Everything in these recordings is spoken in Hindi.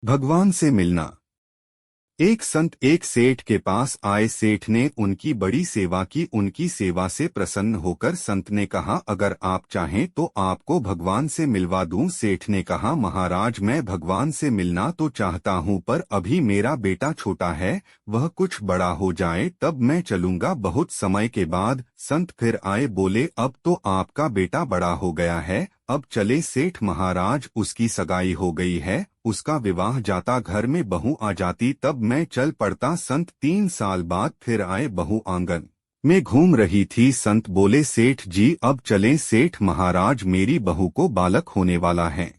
भगवान से मिलना। एक संत एक सेठ के पास आए। सेठ ने उनकी बड़ी सेवा की। उनकी सेवा से प्रसन्न होकर संत ने कहा, अगर आप चाहें तो आपको भगवान से मिलवा दूं। सेठ ने कहा, महाराज मैं भगवान से मिलना तो चाहता हूं, पर अभी मेरा बेटा छोटा है, वह कुछ बड़ा हो जाए तब मैं चलूंगा। बहुत समय के बाद संत फिर आए। बोले, अब तो आपका बेटा बड़ा हो गया है, अब चले। सेठ महाराज, उसकी सगाई हो गई है, उसका विवाह जाता, घर में बहू आ जाती तब मैं चल पड़ता। संत 3 साल बाद फिर आए। बहू आंगन में घूम रही थी। संत बोले, सेठ जी अब चलें। सेठ महाराज, मेरी बहू को बालक होने वाला है,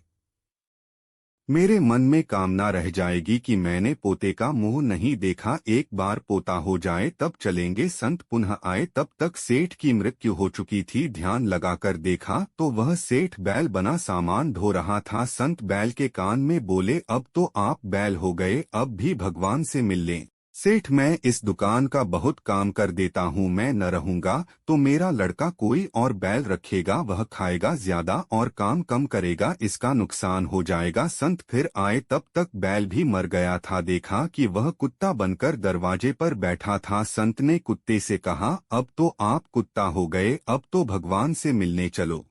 मेरे मन में कामना रह जाएगी कि मैंने पोते का मुंह नहीं देखा। एक बार पोता हो जाए तब चलेंगे। संत पुनः आए। तब तक सेठ की मृत्यु हो चुकी थी। ध्यान लगाकर देखा तो वह सेठ बैल बना सामान ढो रहा था। संत बैल के कान में बोले, अब तो आप बैल हो गए, अब भी भगवान से मिल लें। सेठ, मैं इस दुकान का बहुत काम कर देता हूँ, मैं न रहूंगा तो मेरा लड़का कोई और बैल रखेगा, वह खाएगा ज्यादा और काम कम करेगा, इसका नुकसान हो जाएगा। संत फिर आए। तब तक बैल भी मर गया था। देखा कि वह कुत्ता बनकर दरवाजे पर बैठा था। संत ने कुत्ते से कहा, अब तो आप कुत्ता हो गए, अब तो भगवान से मिलने चलो।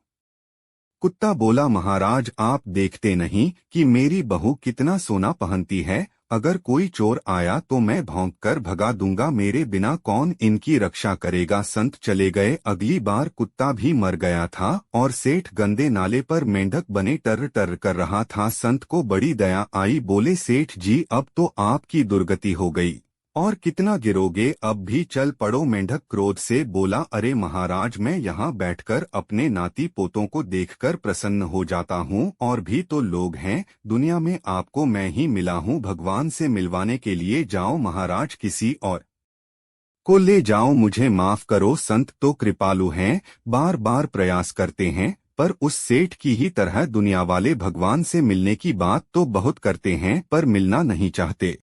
कुत्ता बोला, महाराज आप देखते नहीं कि मेरी बहू कितना सोना पहनती है, अगर कोई चोर आया तो मैं भौंक कर भगा दूंगा, मेरे बिना कौन इनकी रक्षा करेगा। संत चले गए। अगली बार कुत्ता भी मर गया था और सेठ गंदे नाले पर मेंढक बने टर टर कर रहा था। संत को बड़ी दया आई। बोले, सेठ जी अब तो आपकी दुर्गति हो गई, और कितना गिरोगे, अब भी चल पड़ो। मेंढक क्रोध से बोला, अरे महाराज, मैं यहाँ बैठकर अपने नाती पोतों को देखकर प्रसन्न हो जाता हूँ, और भी तो लोग हैं दुनिया में, आपको मैं ही मिला हूँ। भगवान से मिलवाने के लिए जाओ महाराज, किसी और को ले जाओ, मुझे माफ करो। संत तो कृपालु हैं, बार बार प्रयास करते हैं, पर उस सेठ की ही तरह दुनिया वाले भगवान से मिलने की बात तो बहुत करते हैं पर मिलना नहीं चाहते।